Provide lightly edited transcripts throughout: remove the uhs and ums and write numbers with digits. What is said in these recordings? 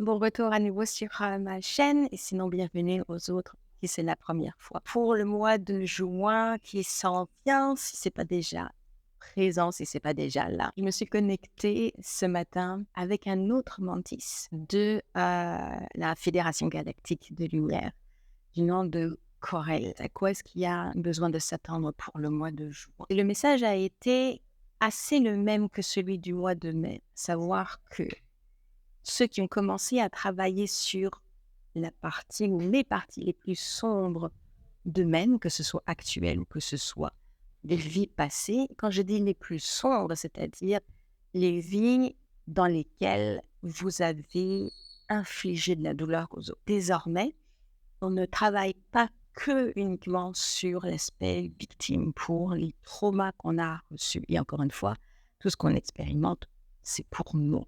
Bon retour à nouveau sur, ma chaîne et sinon bienvenue aux autres qui c'est la première fois. Pour le mois de juin qui s'en vient, si c'est pas déjà présent, si c'est pas déjà là, je me suis connectée ce matin avec un autre mantis de, la Fédération galactique de lumière du nom de Corel. À quoi est-ce qu'il y a besoin de s'attendre pour le mois de juin? Et le message a été assez le même que celui du mois de mai, savoir que ceux qui ont commencé à travailler sur la partie ou les parties les plus sombres d'eux-mêmes, que ce soit actuelles ou que ce soit des vies passées. Quand je dis les plus sombres, c'est-à-dire les vies dans lesquelles vous avez infligé de la douleur aux autres. Désormais, on ne travaille pas que uniquement sur l'aspect victime pour les traumas qu'on a reçus. Et encore une fois, tout ce qu'on expérimente, c'est pour nous,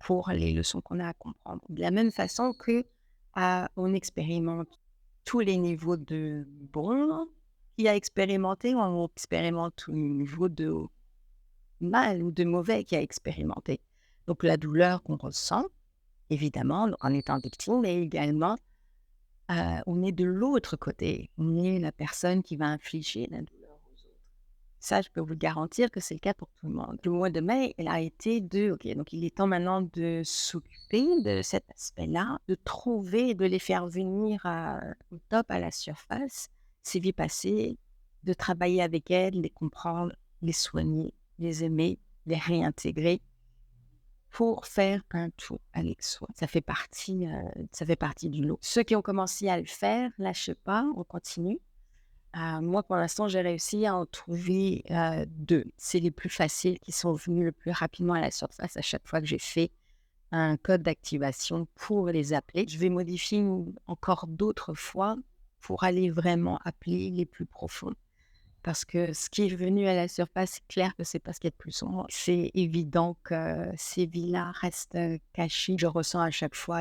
pour les leçons qu'on a à comprendre. De la même façon que on expérimente tous les niveaux de bon qu'il y a expérimenté, on expérimente tous les niveaux de mal ou de mauvais qu'il y a expérimenté. Donc la douleur qu'on ressent, évidemment, en étant victime, mais également on est de l'autre côté. On est la personne qui va infliger la douleur aux autres. Ça, je peux vous le garantir que c'est le cas pour tout le monde. Le mois de mai, il a été de OK, donc il est temps maintenant de s'occuper de cet aspect-là, de trouver, de les faire venir au top, à la surface, ces vies passées, de travailler avec elles, les comprendre, les soigner, les aimer, les réintégrer pour faire un tout avec soi. Ça fait partie du lot. Ceux qui ont commencé à le faire, lâchez pas, on continue. Moi, pour l'instant, j'ai réussi à en trouver 2. C'est les plus faciles qui sont venus le plus rapidement à la surface à chaque fois que j'ai fait un code d'activation pour les appeler. Je vais modifier encore d'autres fois pour aller vraiment appeler les plus profonds. Parce que ce qui est venu à la surface, c'est clair que c'est pas ce qu'il y a de plus sombre. C'est évident que ces vies-là restent, cachées. Je ressens à chaque fois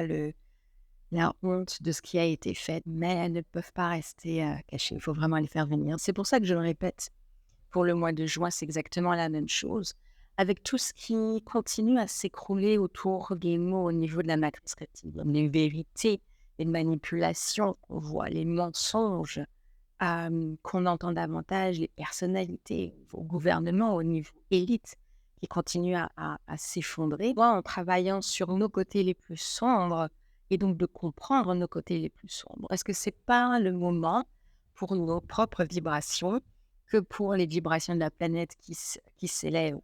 la honte de ce qui a été fait, mais elles ne peuvent pas rester, cachées. Il faut vraiment les faire venir. C'est pour ça que je le répète, pour le mois de juin, c'est exactement la même chose. Avec tout ce qui continue à s'écrouler autour des mots au niveau de la matrice reptilienne, les vérités, les manipulations qu'on voit, les mensonges, qu'on entend davantage, les personnalités au gouvernement, au niveau élite, qui continuent à s'effondrer. Moi, en travaillant sur nos côtés les plus sombres et donc de comprendre nos côtés les plus sombres, est-ce que c'est pas le moment pour nos propres vibrations que pour les vibrations de la planète qui s'élèvent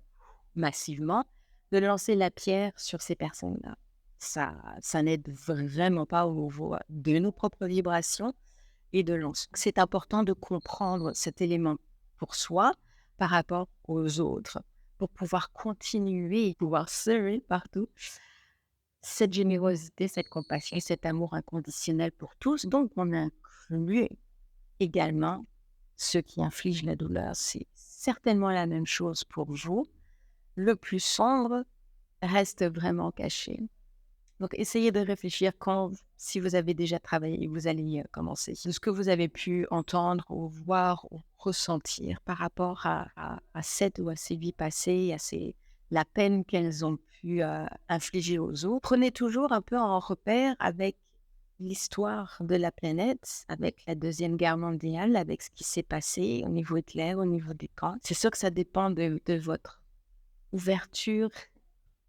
massivement, de lancer la pierre sur ces personnes-là? Ça n'aide vraiment pas au niveau de nos propres vibrations et de l'on. C'est important de comprendre cet élément pour soi par rapport aux autres, pour pouvoir continuer, pouvoir semer partout cette générosité, cette compassion et cet amour inconditionnel pour tous. Donc, on inclut également ceux qui infligent la douleur. C'est certainement la même chose pour vous. Le plus sombre reste vraiment caché. Donc, essayez de réfléchir quand, si vous avez déjà travaillé, vous allez commencer. De ce que vous avez pu entendre ou voir ou ressentir par rapport à cette ou à ces vies passées, la peine qu'elles ont pu infliger aux autres. Prenez toujours un peu en repère avec l'histoire de la planète, avec la Deuxième Guerre mondiale, avec ce qui s'est passé au niveau Hitler, au niveau des camps. C'est sûr que ça dépend de votre ouverture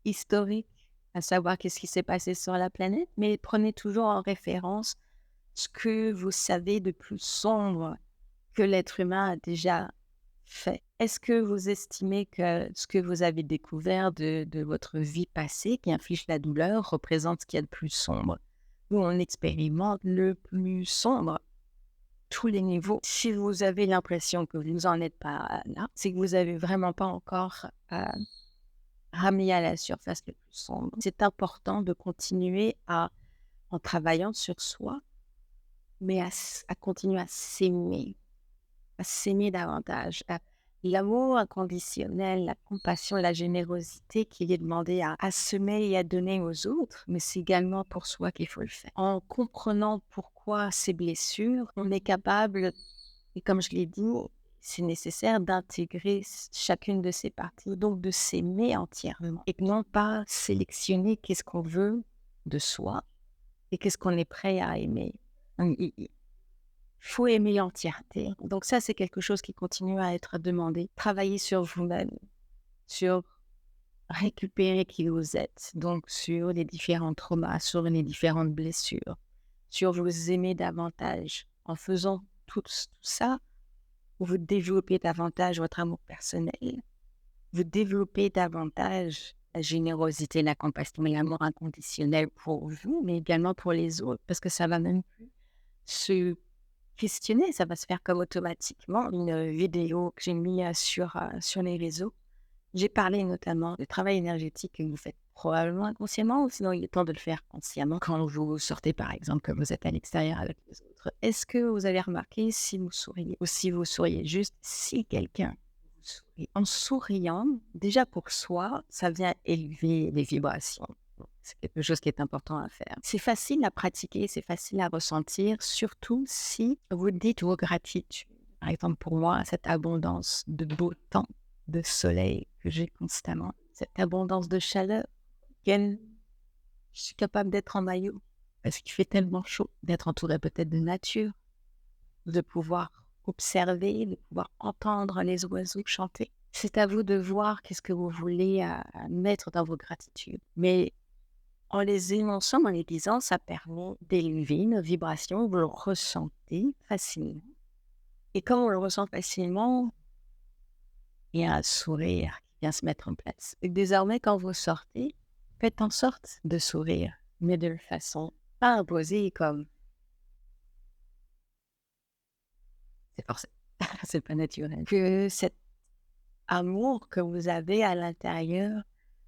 historique à savoir qu'est-ce qui s'est passé sur la planète, mais prenez toujours en référence ce que vous savez de plus sombre que l'être humain a déjà fait. Est-ce que vous estimez que ce que vous avez découvert de votre vie passée, qui inflige la douleur, représente ce qu'il y a de plus sombre? Nous, on expérimente le plus sombre, tous les niveaux. Si vous avez l'impression que vous n'en êtes pas là, c'est que vous n'avez vraiment pas encore ramener à la surface le plus sombre. C'est important de continuer en travaillant sur soi, mais à continuer à s'aimer davantage. L'amour inconditionnel, la compassion, la générosité qu'il est demandé à semer et à donner aux autres, mais c'est également pour soi qu'il faut le faire. En comprenant pourquoi ces blessures, on est capable, et comme je l'ai dit, c'est nécessaire d'intégrer chacune de ces parties, donc de s'aimer entièrement et non pas sélectionner qu'est-ce qu'on veut de soi et qu'est-ce qu'on est prêt à aimer. Il faut aimer l'entièreté. Donc ça, c'est quelque chose qui continue à être demandé. Travailler sur vous-même, sur récupérer qui vous êtes, donc sur les différents traumas, sur les différentes blessures, sur vous aimer davantage. En faisant tout ça, vous développez davantage votre amour personnel, vous développez davantage la générosité, la compassion et l'amour inconditionnel pour vous, mais également pour les autres, parce que ça va même plus se questionner, ça va se faire comme automatiquement. Une vidéo que j'ai mise sur les réseaux, j'ai parlé notamment du travail énergétique que vous faites probablement inconsciemment, ou sinon il est temps de le faire consciemment quand vous sortez, par exemple, que vous êtes à l'extérieur avec les autres. Est-ce que vous avez remarqué si vous souriez, ou si vous souriez juste, si quelqu'un vous sourit? En souriant, déjà pour soi, ça vient élever les vibrations. C'est quelque chose qui est important à faire. C'est facile à pratiquer, c'est facile à ressentir, surtout si vous dites vos gratitudes. Par exemple, pour moi, cette abondance de beau temps, de soleil que j'ai constamment, cette abondance de chaleur, je suis capable d'être en maillot parce qu'il fait tellement chaud, d'être entouré peut-être de nature, de pouvoir observer, de pouvoir entendre les oiseaux chanter. C'est à vous de voir qu'est-ce que vous voulez mettre dans vos gratitudes. Mais en les énonçant, en les disant, ça permet d'élever nos vibrations, vous le ressentez facilement. Et comme on le ressent facilement, il y a un sourire qui vient se mettre en place. Et désormais, quand vous sortez, faites en sorte de sourire, mais de façon pas imposée comme c'est forcé, c'est pas naturel. Que cet amour que vous avez à l'intérieur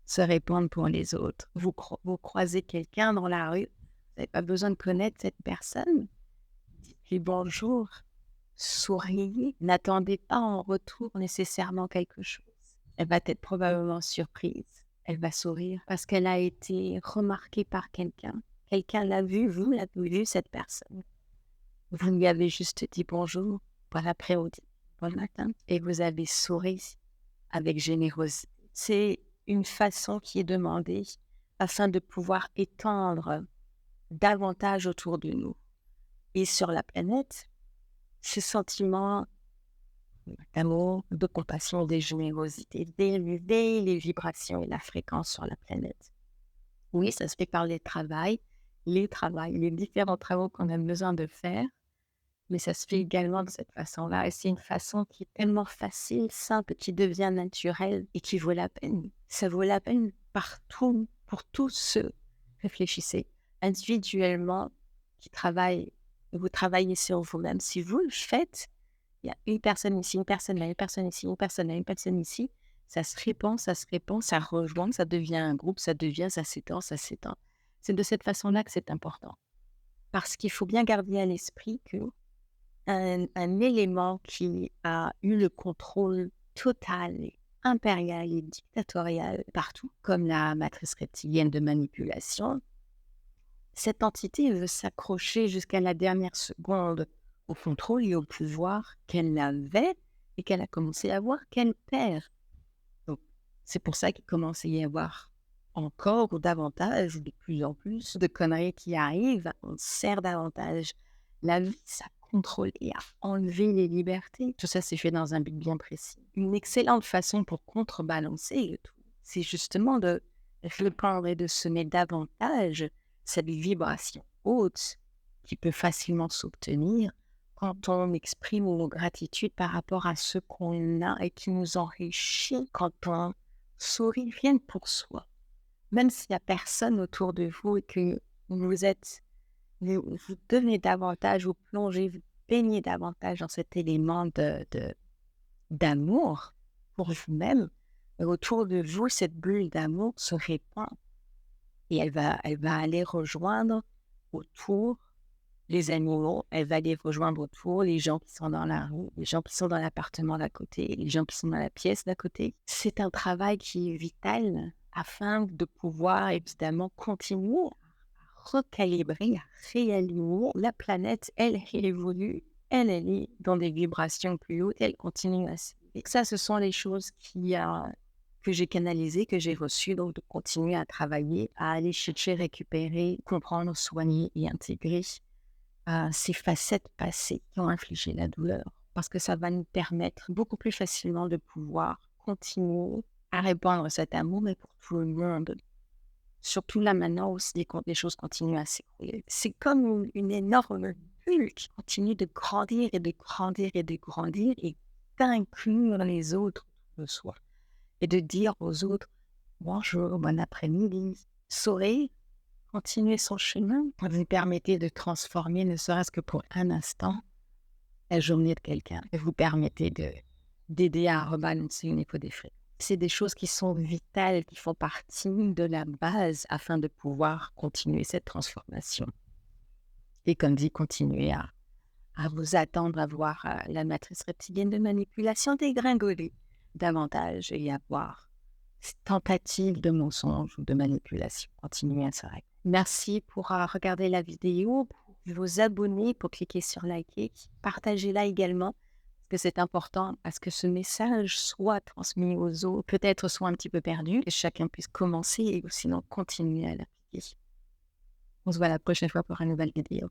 se répande pour les autres. Vous croisez quelqu'un dans la rue, vous n'avez pas besoin de connaître cette personne. Dites-lui bonjour, souriez, n'attendez pas en retour nécessairement quelque chose. Elle va être probablement surprise. Elle va sourire parce qu'elle a été remarquée par quelqu'un. Quelqu'un l'a vue, vous l'avez vue, cette personne. Vous lui avez juste dit bonjour, bon après-midi, bon matin, et vous avez souri avec générosité. C'est une façon qui est demandée afin de pouvoir étendre davantage autour de nous. Et sur la planète, ce sentiment d'amour, de compassion, de générosité, d'élever les vibrations et la fréquence sur la planète. Oui, ça se fait par les les différents travaux qu'on a besoin de faire, mais ça se fait également de cette façon-là. Et c'est une façon qui est tellement facile, simple, qui devient naturelle et qui vaut la peine. Ça vaut la peine partout, pour tous ceux. Réfléchissez individuellement, vous travaillez sur vous-même. Si vous le faites, il y a une personne ici, une personne là, une personne ici, une personne là, une personne ici. Ça se répand, ça rejoint, ça devient un groupe, ça s'étend, ça s'étend. C'est de cette façon-là que c'est important. Parce qu'il faut bien garder à l'esprit que un élément qui a eu le contrôle total, et impérial et dictatorial partout, comme la matrice reptilienne de manipulation, cette entité veut s'accrocher jusqu'à la dernière seconde au contrôle et au pouvoir qu'elle avait et qu'elle a commencé à avoir, qu'elle perd. Donc, c'est pour ça qu'il commence à y avoir encore ou davantage, de plus en plus, de conneries qui arrivent. On sert davantage la vie, ça contrôle et à enlever les libertés. Tout ça, c'est fait dans un but bien précis. Une excellente façon pour contrebalancer le tout, c'est justement de répandre et de semer davantage cette vibration haute qui peut facilement s'obtenir quand on exprime nos gratitudes par rapport à ce qu'on a et qui nous enrichit quand on sourit rien que pour soi. Même s'il n'y a personne autour de vous et que vous devenez davantage, vous plongez, vous baignez davantage dans cet élément d'amour pour vous-même, autour de vous, cette bulle d'amour se répand et elle va aller rejoindre autour les animaux, elle va aller rejoindre autour les gens qui sont dans la rue, les gens qui sont dans l'appartement d'à côté, les gens qui sont dans la pièce d'à côté. C'est un travail qui est vital afin de pouvoir évidemment continuer à recalibrer, à réaligner. La planète, elle évolue, elle est dans des vibrations plus hautes, elle continue à s'élever. Et ça, ce sont les choses qui que j'ai canalisé, que j'ai reçu, donc de continuer à travailler, à aller chercher, récupérer, comprendre, soigner et intégrer ces facettes passées qui ont infligé la douleur. Parce que ça va nous permettre beaucoup plus facilement de pouvoir continuer à répandre cet amour, mais pour tout le monde. Surtout là maintenant où les choses continuent à s'écrouler. C'est comme une énorme bulle qui continue de grandir et de grandir et de grandir et d'inclure les autres de soi. Et de dire aux autres, bonjour, bon après-midi. Saurer, continuer son chemin, vous permettez de transformer, ne serait-ce que pour un instant, la journée de quelqu'un. Et vous permettez d'aider à rebalancer au niveau des frais. C'est des choses qui sont vitales, qui font partie de la base afin de pouvoir continuer cette transformation. Et comme dit, continuer à vous attendre à voir la matrice reptilienne de manipulation dégringoler davantage et avoir cette tentative de mensonge ou de manipulation. Continuez à se régler. Merci pour regarder la vidéo, pour vous abonner, pour cliquer sur liker, partagez-la également, parce que c'est important à ce que ce message soit transmis aux autres, peut-être soit un petit peu perdu, que chacun puisse commencer et sinon continuer à l'appliquer. On se voit la prochaine fois pour une nouvelle vidéo.